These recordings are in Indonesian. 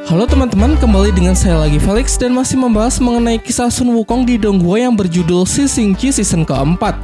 Halo teman-teman, kembali dengan saya lagi Felix dan masih membahas mengenai kisah Sun Wukong di Donghua yang berjudul Sisingqi season keempat.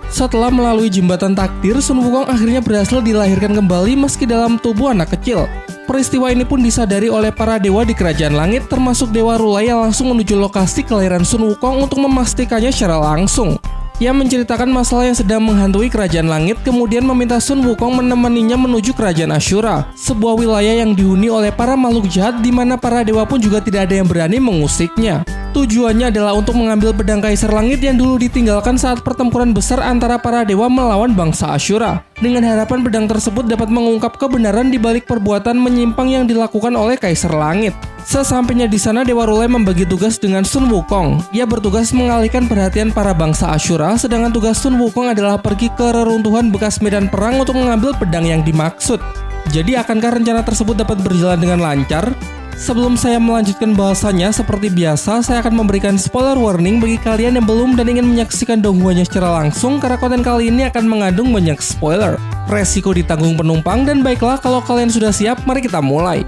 Setelah melalui jembatan takdir, Sun Wukong akhirnya berhasil dilahirkan kembali meski dalam tubuh anak kecil. Peristiwa ini pun disadari oleh para dewa di kerajaan langit, termasuk Dewa Rulai yang langsung menuju lokasi kelahiran Sun Wukong untuk memastikannya secara langsung. Ia menceritakan masalah yang sedang menghantui kerajaan langit, kemudian meminta Sun Wukong menemaninya menuju kerajaan Ashura, sebuah wilayah yang dihuni oleh para makhluk jahat di mana para dewa pun juga tidak ada yang berani mengusiknya. Tujuannya adalah untuk mengambil pedang Kaisar Langit yang dulu ditinggalkan saat pertempuran besar antara para dewa melawan bangsa Ashura, dengan harapan pedang tersebut dapat mengungkap kebenaran di balik perbuatan menyimpang yang dilakukan oleh Kaisar Langit. Sesampainya di sana, Dewa Rulai membagi tugas dengan Sun Wukong. Ia bertugas mengalihkan perhatian para bangsa Ashura, sedangkan tugas Sun Wukong adalah pergi ke reruntuhan bekas medan perang untuk mengambil pedang yang dimaksud. Jadi akankah rencana tersebut dapat berjalan dengan lancar? Sebelum saya melanjutkan bahasannya, seperti biasa, saya akan memberikan spoiler warning bagi kalian yang belum dan ingin menyaksikan Donghuanya secara langsung, karena konten kali ini akan mengandung banyak spoiler. Resiko ditanggung penumpang, dan baiklah, kalau kalian sudah siap, mari kita mulai.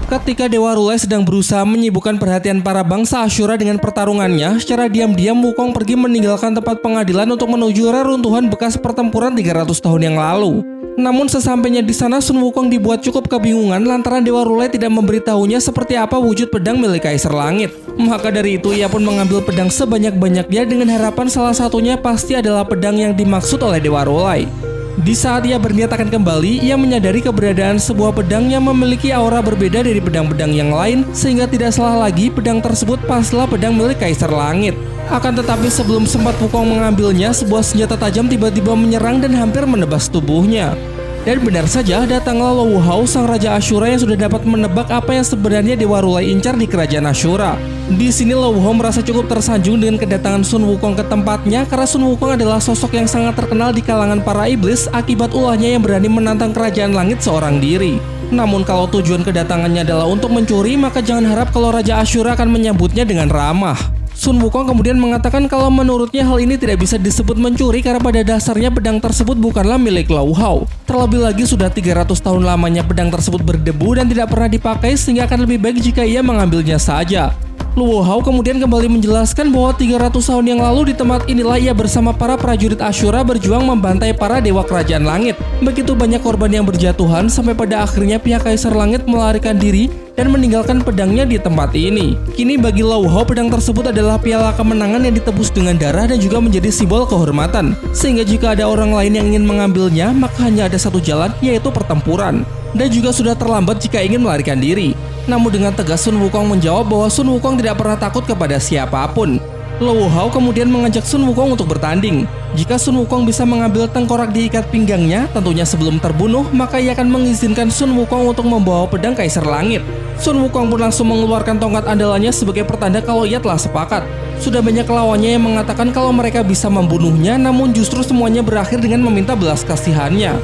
Ketika Dewa Rulai sedang berusaha menyibukkan perhatian para bangsa Ashura dengan pertarungannya, secara diam-diam Wukong pergi meninggalkan tempat pengadilan untuk menuju reruntuhan bekas pertempuran 300 tahun yang lalu. Namun sesampainya di sana, Sun Wukong dibuat cukup kebingungan lantaran Dewa Rulai tidak memberitahunya seperti apa wujud pedang milik Kaisar Langit. Maka dari itu ia pun mengambil pedang sebanyak-banyaknya dengan harapan salah satunya pasti adalah pedang yang dimaksud oleh Dewa Rulai. Di saat ia berniat akan kembali, ia menyadari keberadaan sebuah pedang yang memiliki aura berbeda dari pedang-pedang yang lain, sehingga tidak salah lagi pedang tersebut pastilah pedang milik Kaisar Langit. Akan tetapi sebelum sempat Wukong mengambilnya, sebuah senjata tajam tiba-tiba menyerang dan hampir menebas tubuhnya. Dan benar saja, datanglah Lowu Hao, sang Raja Ashura yang sudah dapat menebak apa yang sebenarnya Dewa Rulai incar di kerajaan Ashura. Di sini Lowu Hao merasa cukup tersanjung dengan kedatangan Sun Wukong ke tempatnya, karena Sun Wukong adalah sosok yang sangat terkenal di kalangan para iblis akibat ulahnya yang berani menantang kerajaan langit seorang diri. Namun kalau tujuan kedatangannya adalah untuk mencuri, maka jangan harap kalau Raja Ashura akan menyambutnya dengan ramah. Sun Wukong kemudian mengatakan kalau menurutnya hal ini tidak bisa disebut mencuri karena pada dasarnya pedang tersebut bukanlah milik Lowu Hao. Terlebih lagi sudah 300 tahun lamanya pedang tersebut berdebu dan tidak pernah dipakai, sehingga akan lebih baik jika ia mengambilnya saja. Lowu Hao kemudian kembali menjelaskan bahwa 300 tahun yang lalu di tempat inilah ia bersama para prajurit Ashura berjuang membantai para dewa kerajaan langit. Begitu banyak korban yang berjatuhan sampai pada akhirnya pihak Kaisar Langit melarikan diri dan meninggalkan pedangnya di tempat ini. Kini bagi Lowu Hao, pedang tersebut adalah piala kemenangan yang ditebus dengan darah dan juga menjadi simbol kehormatan. Sehingga jika ada orang lain yang ingin mengambilnya, maka hanya ada satu jalan, yaitu pertempuran. Dan juga sudah terlambat jika ingin melarikan diri. Namun dengan tegas Sun Wukong menjawab bahwa Sun Wukong tidak pernah takut kepada siapapun. Lowu Hao kemudian mengajak Sun Wukong untuk bertanding. Jika Sun Wukong bisa mengambil tengkorak di ikat pinggangnya, tentunya sebelum terbunuh, maka ia akan mengizinkan Sun Wukong untuk membawa pedang Kaisar Langit. Sun Wukong pun langsung mengeluarkan tongkat andalannya sebagai pertanda kalau ia telah sepakat. Sudah banyak lawannya yang mengatakan kalau mereka bisa membunuhnya, namun justru semuanya berakhir dengan meminta belas kasihannya.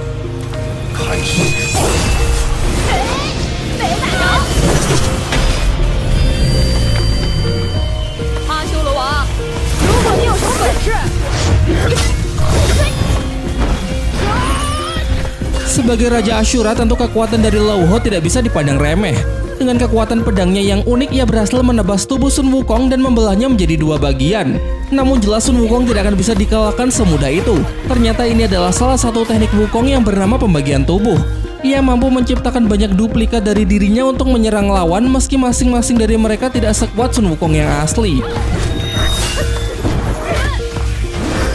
Sebagai Raja Ashura, tentu kekuatan dari Lowu Hao tidak bisa dipandang remeh. Dengan kekuatan pedangnya yang unik, ia berhasil menebas tubuh Sun Wukong dan membelahnya menjadi dua bagian. Namun jelas Sun Wukong tidak akan bisa dikalahkan semudah itu. Ternyata ini adalah salah satu teknik Wukong yang bernama pembagian tubuh. Ia mampu menciptakan banyak duplikat dari dirinya untuk menyerang lawan, meski masing-masing dari mereka tidak sekuat Sun Wukong yang asli.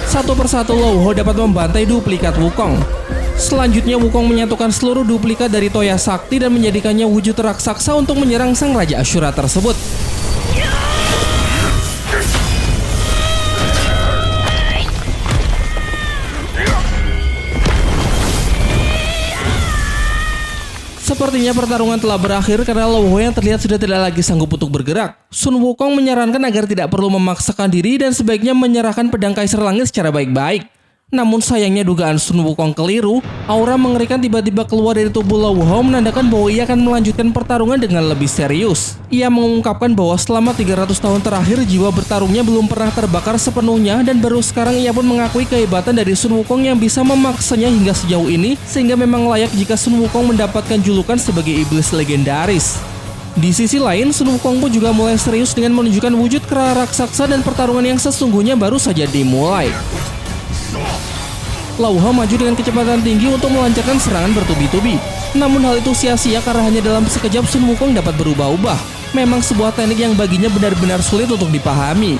Satu persatu Lowu Hao dapat membantai duplikat Wukong. Selanjutnya Wukong menyatukan seluruh duplikat dari Toya Sakti dan menjadikannya wujud raksasa untuk menyerang sang Raja Ashura tersebut. Sepertinya pertarungan telah berakhir karena Lowu Hao yang terlihat sudah tidak lagi sanggup untuk bergerak. Sun Wukong menyarankan agar tidak perlu memaksakan diri dan sebaiknya menyerahkan pedang Kaisar Langit secara baik-baik. Namun sayangnya dugaan Sun Wukong keliru, aura mengerikan tiba-tiba keluar dari tubuh Lao Hao menandakan bahwa ia akan melanjutkan pertarungan dengan lebih serius. Ia mengungkapkan bahwa selama 300 tahun terakhir jiwa bertarungnya belum pernah terbakar sepenuhnya dan baru sekarang ia pun mengakui kehebatan dari Sun Wukong yang bisa memaksanya hingga sejauh ini, sehingga memang layak jika Sun Wukong mendapatkan julukan sebagai iblis legendaris. Di sisi lain, Sun Wukong pun juga mulai serius dengan menunjukkan wujud kera raksasa dan pertarungan yang sesungguhnya baru saja dimulai. Lao Hao maju dengan kecepatan tinggi untuk melancarkan serangan bertubi-tubi. Namun hal itu sia-sia karena hanya dalam sekejap Sun Wukong dapat berubah-ubah. Memang sebuah teknik yang baginya benar-benar sulit untuk dipahami.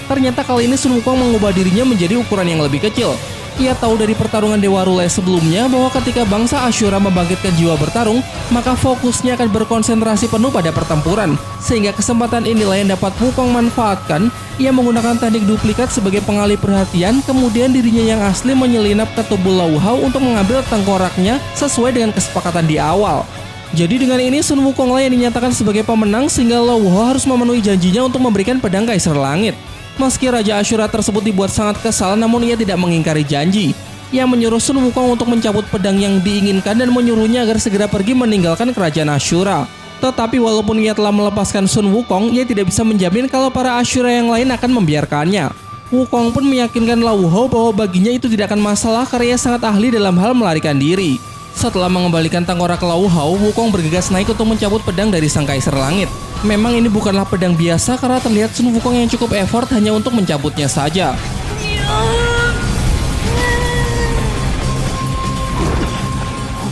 Ternyata kali ini Sun Wukong mengubah dirinya menjadi ukuran yang lebih kecil. Ia tahu dari pertarungan Dewa Rulai sebelumnya bahwa ketika bangsa Ashura membangkitkan jiwa bertarung, maka fokusnya akan berkonsentrasi penuh pada pertempuran. Sehingga kesempatan inilah yang dapat Wukong manfaatkan. Ia menggunakan teknik duplikat sebagai pengalih perhatian, kemudian dirinya yang asli menyelinap ke tubuh Lao Hao untuk mengambil tengkoraknya sesuai dengan kesepakatan di awal. Jadi dengan ini Sun Wukong lah yang dinyatakan sebagai pemenang, sehingga Lao Hao harus memenuhi janjinya untuk memberikan pedang Kaisar Langit. Meski Raja Ashura tersebut dibuat sangat kesal, namun ia tidak mengingkari janji. Ia menyuruh Sun Wukong untuk mencabut pedang yang diinginkan dan menyuruhnya agar segera pergi meninggalkan kerajaan Ashura. Tetapi walaupun ia telah melepaskan Sun Wukong, ia tidak bisa menjamin kalau para Ashura yang lain akan membiarkannya. Wukong pun meyakinkan Lao Hao bahwa baginya itu tidak akan masalah karena ia sangat ahli dalam hal melarikan diri. Setelah mengembalikan tengkorak Lao Hao, Wukong bergegas naik untuk mencabut pedang dari Sang Kaisar Langit. Memang ini bukanlah pedang biasa karena terlihat Sun Wukong yang cukup effort hanya untuk mencabutnya saja.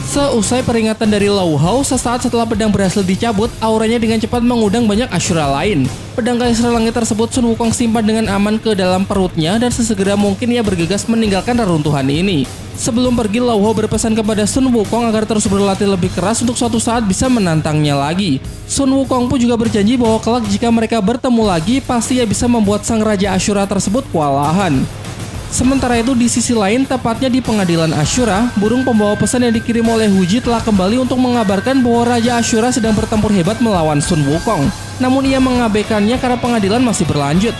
Seusai peringatan dari Lao Hao, sesaat setelah pedang berhasil dicabut, auranya dengan cepat mengundang banyak Ashura lain. Pedang Kaisar Langit tersebut Sun Wukong simpan dengan aman ke dalam perutnya dan sesegera mungkin ia bergegas meninggalkan reruntuhan ini. Sebelum pergi, Lao Hao berpesan kepada Sun Wukong agar terus berlatih lebih keras untuk suatu saat bisa menantangnya lagi. Sun Wukong pun juga berjanji bahwa kelak jika mereka bertemu lagi, pasti ia bisa membuat sang Raja Ashura tersebut kewalahan. Sementara itu di sisi lain, tepatnya di pengadilan Ashura, burung pembawa pesan yang dikirim oleh Huji telah kembali untuk mengabarkan bahwa Raja Ashura sedang bertempur hebat melawan Sun Wukong. Namun ia mengabaikannya karena pengadilan masih berlanjut.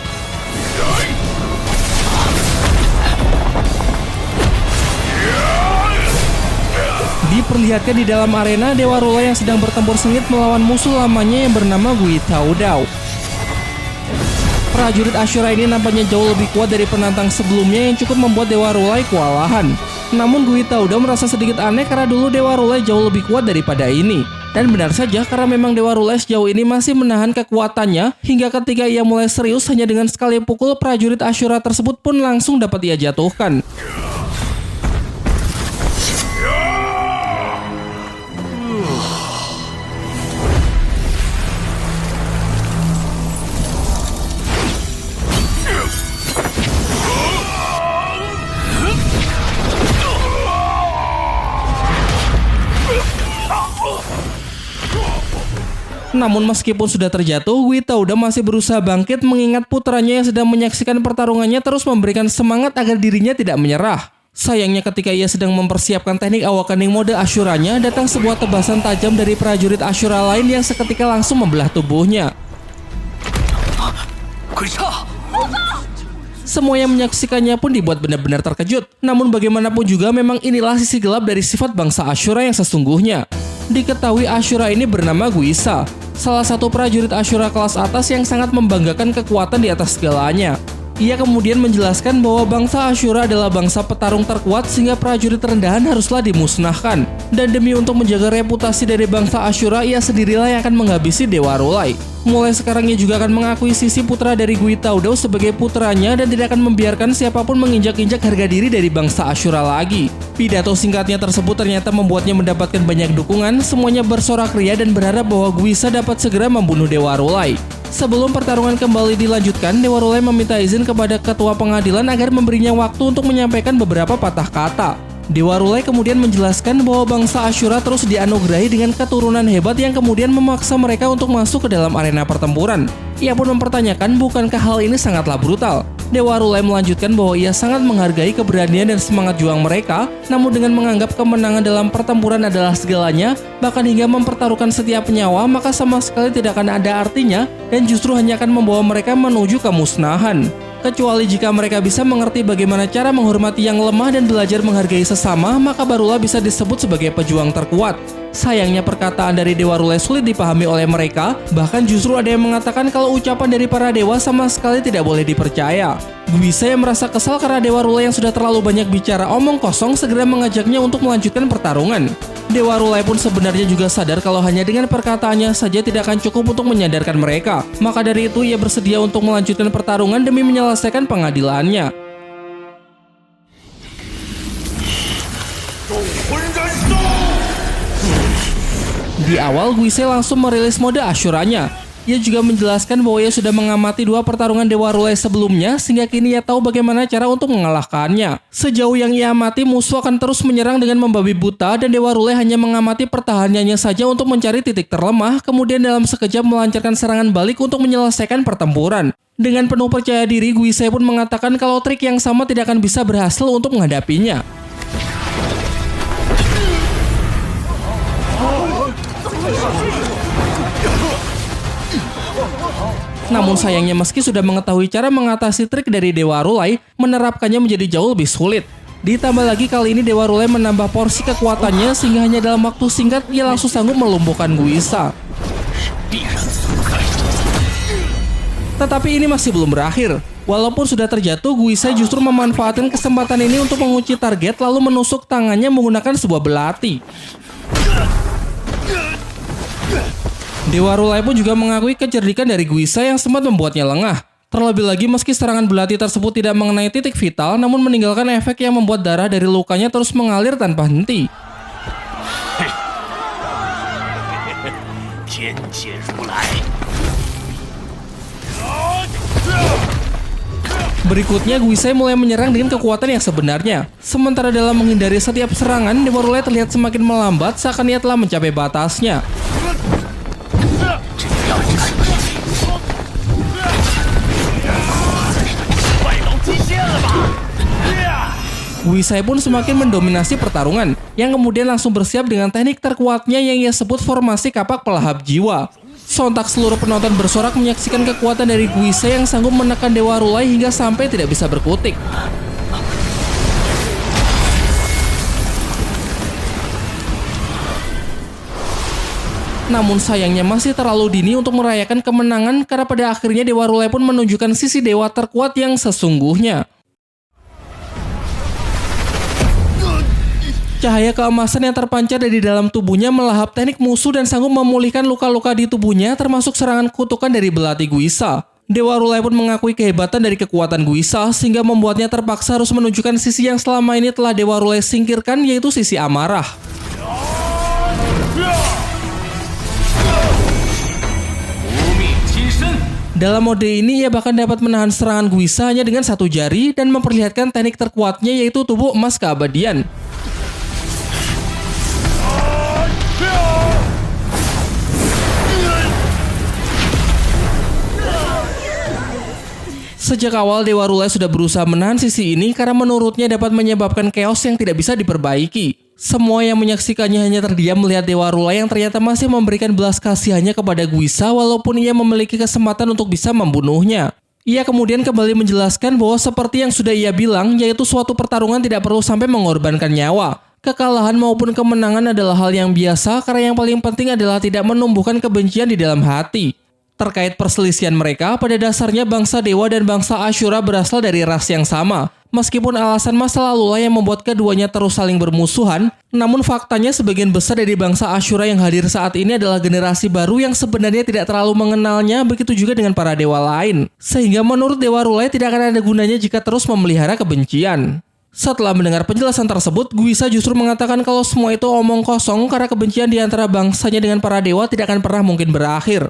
Diperlihatkan di dalam arena, Dewa Rulai yang sedang bertempur sengit melawan musuh lamanya yang bernama Gui Tao Dao. Prajurit Ashura ini nampaknya jauh lebih kuat dari penantang sebelumnya yang cukup membuat Dewa Rulai kewalahan. Namun Gui Tao Dao merasa sedikit aneh karena dulu Dewa Rulai jauh lebih kuat daripada ini. Dan benar saja karena memang Dewa Rulai sejauh ini masih menahan kekuatannya, hingga ketika ia mulai serius hanya dengan sekali pukul, prajurit Ashura tersebut pun langsung dapat ia jatuhkan. Namun meskipun sudah terjatuh, Gui Tao Dao masih berusaha bangkit mengingat putranya yang sedang menyaksikan pertarungannya terus memberikan semangat agar dirinya tidak menyerah. Sayangnya ketika ia sedang mempersiapkan teknik awakening mode Ashuranya, datang sebuah tebasan tajam dari prajurit Ashura lain yang seketika langsung membelah tubuhnya. Semua yang menyaksikannya pun dibuat benar-benar terkejut. Namun bagaimanapun juga memang inilah sisi gelap dari sifat bangsa Ashura yang sesungguhnya. Diketahui Ashura ini bernama Guisa, salah satu prajurit Ashura kelas atas yang sangat membanggakan kekuatan di atas segalanya. Ia kemudian menjelaskan bahwa bangsa Ashura adalah bangsa petarung terkuat sehingga prajurit rendahan haruslah dimusnahkan. Dan demi untuk menjaga reputasi dari bangsa Ashura, ia sendirilah yang akan menghabisi Dewa Rulai. Mulai sekarang ia juga akan mengakui sisi putra dari Gui Tao Dao sebagai putranya dan tidak akan membiarkan siapapun menginjak-injak harga diri dari bangsa Ashura lagi. Pidato singkatnya tersebut ternyata membuatnya mendapatkan banyak dukungan, semuanya bersorak ria dan berharap bahwa Guisa dapat segera membunuh Dewa Rulai. Sebelum pertarungan kembali dilanjutkan, Dewa Rulai meminta izin kepada ketua pengadilan agar memberinya waktu untuk menyampaikan beberapa patah kata. Dewa Rulai kemudian menjelaskan bahwa bangsa Ashura terus dianugerahi dengan keturunan hebat yang kemudian memaksa mereka untuk masuk ke dalam arena pertempuran. Ia pun mempertanyakan bukankah hal ini sangatlah brutal. Dewa Rulai melanjutkan bahwa ia sangat menghargai keberanian dan semangat juang mereka, namun dengan menganggap kemenangan dalam pertempuran adalah segalanya, bahkan hingga mempertaruhkan setiap nyawa, maka sama sekali tidak akan ada artinya dan justru hanya akan membawa mereka menuju kemusnahan. Kecuali jika mereka bisa mengerti bagaimana cara menghormati yang lemah dan belajar menghargai sesama, maka barulah bisa disebut sebagai pejuang terkuat. Sayangnya perkataan dari Dewa Rulai sulit dipahami oleh mereka, bahkan justru ada yang mengatakan kalau ucapan dari para dewa sama sekali tidak boleh dipercaya. Guise yang merasa kesal karena Dewa Rulai yang sudah terlalu banyak bicara omong kosong segera mengajaknya untuk melanjutkan pertarungan. Dewa Rulai pun sebenarnya juga sadar kalau hanya dengan perkataannya saja tidak akan cukup untuk menyadarkan mereka. Maka dari itu ia bersedia untuk melanjutkan pertarungan demi menyelesaikan pengadilannya. Di awal Guise langsung merilis mode Ashura-nya. Ia juga menjelaskan bahwa ia sudah mengamati 2 pertarungan Dewa Rulai sebelumnya sehingga kini ia tahu bagaimana cara untuk mengalahkannya. Sejauh yang ia amati, musuh akan terus menyerang dengan membabi buta dan Dewa Rulai hanya mengamati pertahanannya saja untuk mencari titik terlemah, kemudian dalam sekejap melancarkan serangan balik untuk menyelesaikan pertempuran. Dengan penuh percaya diri, Guise pun mengatakan kalau trik yang sama tidak akan bisa berhasil untuk menghadapinya. Namun sayangnya meski sudah mengetahui cara mengatasi trik dari Dewa Rulai, menerapkannya menjadi jauh lebih sulit. Ditambah lagi kali ini Dewa Rulai menambah porsi kekuatannya sehingga hanya dalam waktu singkat ia langsung sanggup melumpuhkan Guisa. Tetapi ini masih belum berakhir. Walaupun sudah terjatuh, Guisa justru memanfaatkan kesempatan ini untuk mengunci target lalu menusuk tangannya menggunakan sebuah belati. Dewa Rulai pun juga mengakui kecerdikan dari Guisa yang sempat membuatnya lengah. Terlebih lagi meski serangan belati tersebut tidak mengenai titik vital, namun meninggalkan efek yang membuat darah dari lukanya terus mengalir tanpa henti. Berikutnya Guisa mulai menyerang dengan kekuatan yang sebenarnya. Sementara dalam menghindari setiap serangan, Dewa Rulai terlihat semakin melambat seakan ia telah mencapai batasnya. Guisa pun semakin mendominasi pertarungan, yang kemudian langsung bersiap dengan teknik terkuatnya yang ia sebut formasi kapak pelahap jiwa. Sontak seluruh penonton bersorak menyaksikan kekuatan dari Guisa yang sanggup menekan Dewa Rulai hingga sampai tidak bisa berkutik. Namun sayangnya masih terlalu dini untuk merayakan kemenangan karena pada akhirnya Dewa Rulai pun menunjukkan sisi dewa terkuat yang sesungguhnya. Cahaya keemasan yang terpancar dari dalam tubuhnya melahap teknik musuh dan sanggup memulihkan luka-luka di tubuhnya termasuk serangan kutukan dari belati Guisa. Dewa Rulai pun mengakui kehebatan dari kekuatan Guisa sehingga membuatnya terpaksa harus menunjukkan sisi yang selama ini telah Dewa Rulai singkirkan, yaitu sisi amarah. Dalam mode ini ia bahkan dapat menahan serangan Guisa hanya dengan 1 jari dan memperlihatkan teknik terkuatnya, yaitu tubuh emas keabadian. Sejak awal Dewa Rulai sudah berusaha menahan sisi ini karena menurutnya dapat menyebabkan chaos yang tidak bisa diperbaiki. Semua yang menyaksikannya hanya terdiam melihat Dewa Rulai yang ternyata masih memberikan belas kasihannya kepada Guisa walaupun ia memiliki kesempatan untuk bisa membunuhnya. Ia kemudian kembali menjelaskan bahwa seperti yang sudah ia bilang, yaitu suatu pertarungan tidak perlu sampai mengorbankan nyawa. Kekalahan maupun kemenangan adalah hal yang biasa karena yang paling penting adalah tidak menumbuhkan kebencian di dalam hati. Terkait perselisihan mereka, pada dasarnya bangsa Dewa dan bangsa Ashura berasal dari ras yang sama. Meskipun alasan masa lalulah yang membuat keduanya terus saling bermusuhan, namun faktanya sebagian besar dari bangsa Ashura yang hadir saat ini adalah generasi baru yang sebenarnya tidak terlalu mengenalnya, begitu juga dengan para dewa lain. Sehingga menurut Dewa Rulai tidak akan ada gunanya jika terus memelihara kebencian. Setelah mendengar penjelasan tersebut, Guisa justru mengatakan kalau semua itu omong kosong karena kebencian di antara bangsanya dengan para dewa tidak akan pernah mungkin berakhir.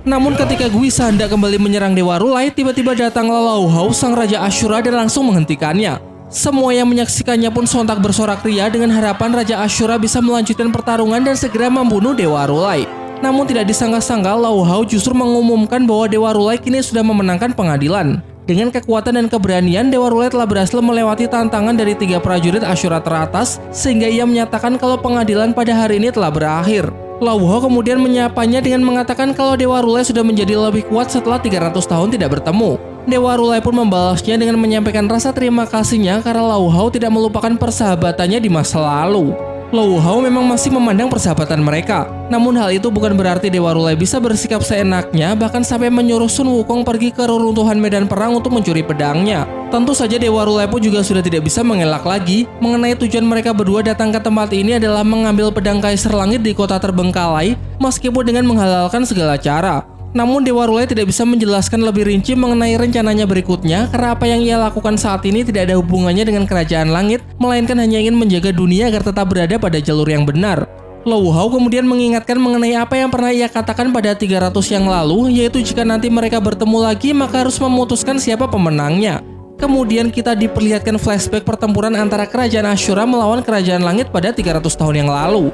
Namun ketika Guisa hendak kembali menyerang Dewa Rulai, tiba-tiba datanglah Lao Hao, sang Raja Ashura, dan langsung menghentikannya. Semua yang menyaksikannya pun sontak bersorak ria dengan harapan Raja Ashura bisa melanjutkan pertarungan dan segera membunuh Dewa Rulai. Namun tidak disangka-sangka Lao Hao justru mengumumkan bahwa Dewa Rulai kini sudah memenangkan pengadilan. Dengan kekuatan dan keberanian, Dewa Rulai telah berhasil melewati tantangan dari 3 prajurit Ashura teratas, sehingga ia menyatakan kalau pengadilan pada hari ini telah berakhir. Lao Hao kemudian menyapanya dengan mengatakan kalau Dewa Rulai sudah menjadi lebih kuat setelah 300 tahun tidak bertemu. Dewa Rulai pun membalasnya dengan menyampaikan rasa terima kasihnya karena Lau Hao tidak melupakan persahabatannya di masa lalu. Lau Hao memang masih memandang persahabatan mereka. Namun hal itu bukan berarti Dewa Rulai bisa bersikap seenaknya, bahkan sampai menyuruh Sun Wukong pergi ke reruntuhan medan perang untuk mencuri pedangnya. Tentu saja Dewa Rulai pun juga sudah tidak bisa mengelak lagi mengenai tujuan mereka berdua datang ke tempat ini adalah mengambil pedang Kaisar Langit di kota terbengkalai, meskipun dengan menghalalkan segala cara. Namun Dewa Rulai tidak bisa menjelaskan lebih rinci mengenai rencananya berikutnya karena apa yang ia lakukan saat ini tidak ada hubungannya dengan Kerajaan Langit, melainkan hanya ingin menjaga dunia agar tetap berada pada jalur yang benar. Lau Hao kemudian mengingatkan mengenai apa yang pernah ia katakan pada 300 yang lalu, yaitu jika nanti mereka bertemu lagi maka harus memutuskan siapa pemenangnya. Kemudian kita diperlihatkan flashback pertempuran antara Kerajaan Ashura melawan Kerajaan Langit pada 300 tahun yang lalu.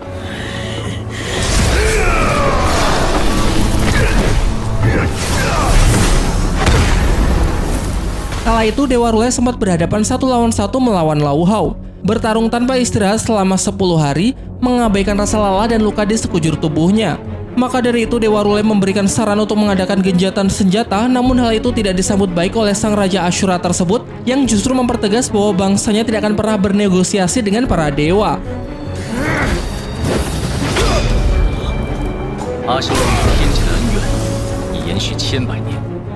Kala itu Dewa Rulai sempat berhadapan 1 lawan 1 melawan Lau Hao. Bertarung tanpa istirahat selama 10 hari, mengabaikan rasa lelah dan luka di sekujur tubuhnya. Maka dari itu Dewa Rulai memberikan saran untuk mengadakan genjatan senjata, namun hal itu tidak disambut baik oleh sang Raja Ashura tersebut yang justru mempertegas bahwa bangsanya tidak akan pernah bernegosiasi dengan para dewa.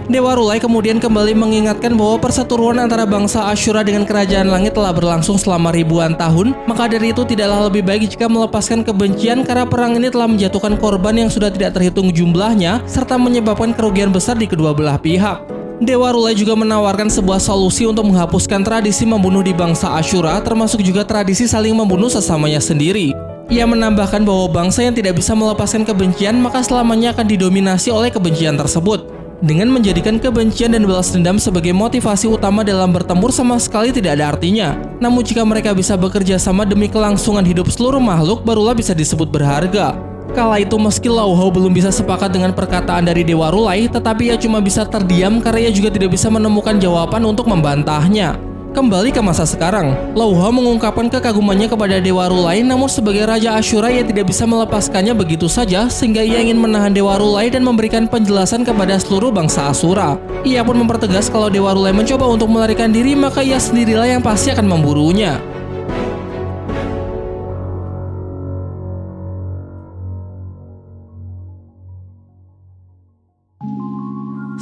Dewa Rulai kemudian kembali mengingatkan bahwa perseteruan antara bangsa Ashura dengan Kerajaan Langit telah berlangsung selama ribuan tahun, maka dari itu tidaklah lebih baik jika melepaskan kebencian karena perang ini telah menjatuhkan korban yang sudah tidak terhitung jumlahnya, serta menyebabkan kerugian besar di kedua belah pihak. Dewa Rulai juga menawarkan sebuah solusi untuk menghapuskan tradisi membunuh di bangsa Ashura, termasuk juga tradisi saling membunuh sesamanya sendiri. Ia menambahkan bahwa bangsa yang tidak bisa melepaskan kebencian maka selamanya akan didominasi oleh kebencian tersebut. Dengan menjadikan kebencian dan balas dendam sebagai motivasi utama dalam bertempur sama sekali tidak ada artinya. Namun jika mereka bisa bekerja sama demi kelangsungan hidup seluruh makhluk, barulah bisa disebut berharga. Kala itu meski Lau Hao belum bisa sepakat dengan perkataan dari Dewa Rulai, tetapi ia cuma bisa terdiam karena ia juga tidak bisa menemukan jawaban untuk membantahnya. Kembali ke masa sekarang, Lau Hao mengungkapkan kekagumannya kepada Dewa Rulai, namun sebagai Raja Ashura ia tidak bisa melepaskannya begitu saja sehingga ia ingin menahan Dewa Rulai dan memberikan penjelasan kepada seluruh bangsa Asura. Ia pun mempertegas kalau Dewa Rulai mencoba untuk melarikan diri maka ia sendirilah yang pasti akan memburunya.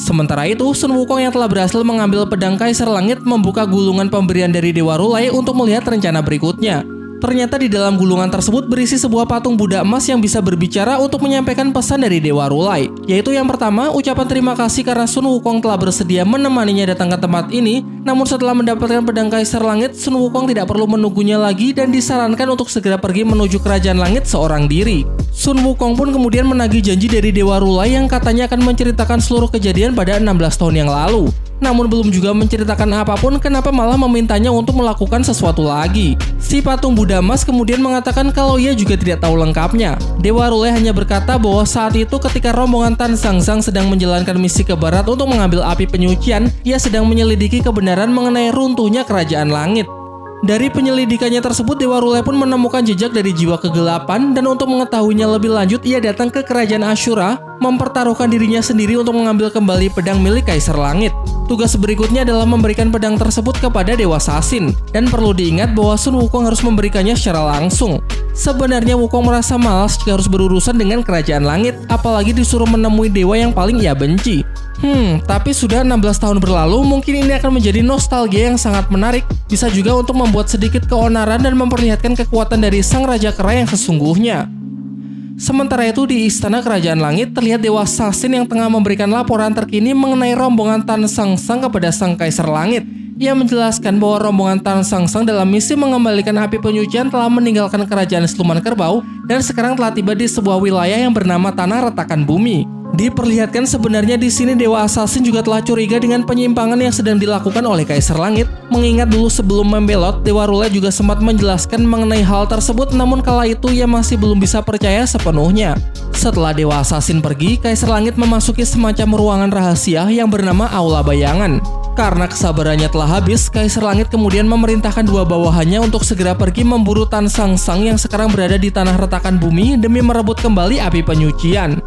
Sementara itu, Sun Wukong yang telah berhasil mengambil pedang Kaisar Langit membuka gulungan pemberian dari Dewa Rulai untuk melihat rencana berikutnya. Ternyata di dalam gulungan tersebut berisi sebuah patung Buddha emas yang bisa berbicara untuk menyampaikan pesan dari Dewa Rulai. Yaitu yang pertama, ucapan terima kasih karena Sun Wukong telah bersedia menemaninya datang ke tempat ini. Namun setelah mendapatkan pedang Kaisar Langit, Sun Wukong tidak perlu menunggunya lagi dan disarankan untuk segera pergi menuju Kerajaan Langit seorang diri. Sun Wukong pun kemudian menagih janji dari Dewa Rulai yang katanya akan menceritakan seluruh kejadian pada 16 tahun yang lalu. Namun belum juga menceritakan apapun, kenapa malah memintanya untuk melakukan sesuatu lagi. Si patung Buddha emas kemudian mengatakan kalau ia juga tidak tahu lengkapnya. Dewa Rulai hanya berkata bahwa saat itu ketika rombongan Tan Zhangzhang sedang menjalankan misi ke barat untuk mengambil api penyucian, ia sedang menyelidiki kebenaran mengenai runtuhnya Kerajaan Langit. Dari penyelidikannya tersebut, Dewa Rulai pun menemukan jejak dari jiwa kegelapan dan untuk mengetahuinya lebih lanjut, ia datang ke Kerajaan Ashura, mempertaruhkan dirinya sendiri untuk mengambil kembali pedang milik Kaisar Langit. Tugas berikutnya adalah memberikan pedang tersebut kepada Dewa Sasin, dan perlu diingat bahwa Sun Wukong harus memberikannya secara langsung. Sebenarnya Wukong merasa malas jika harus berurusan dengan Kerajaan Langit, apalagi disuruh menemui dewa yang paling ia benci. Tapi sudah 16 tahun berlalu, mungkin ini akan menjadi nostalgia yang sangat menarik. Bisa juga untuk membuat sedikit keonaran dan memperlihatkan kekuatan dari sang Raja Kera yang sesungguhnya. Sementara itu di Istana Kerajaan Langit terlihat Dewa Sasin yang tengah memberikan laporan terkini mengenai rombongan Tan Zhangzhang kepada sang Kaisar Langit. Ia menjelaskan bahwa rombongan Tan Zhangzhang dalam misi mengembalikan api penyucian telah meninggalkan Kerajaan Siluman Kerbau dan sekarang telah tiba di sebuah wilayah yang bernama Tanah Retakan Bumi. Diperlihatkan sebenarnya di sini Dewa Assassin juga telah curiga dengan penyimpangan yang sedang dilakukan oleh Kaisar Langit. Mengingat dulu sebelum membelot, Dewa Rulai juga sempat menjelaskan mengenai hal tersebut, namun kala itu ia masih belum bisa percaya sepenuhnya. Setelah Dewa Assassin pergi, Kaisar Langit memasuki semacam ruangan rahasia yang bernama Aula Bayangan. Karena kesabarannya telah habis, Kaisar Langit kemudian memerintahkan dua bawahannya untuk segera pergi memburu Tan Zhangzhang yang sekarang berada di Tanah Retakan Bumi demi merebut kembali api penyucian.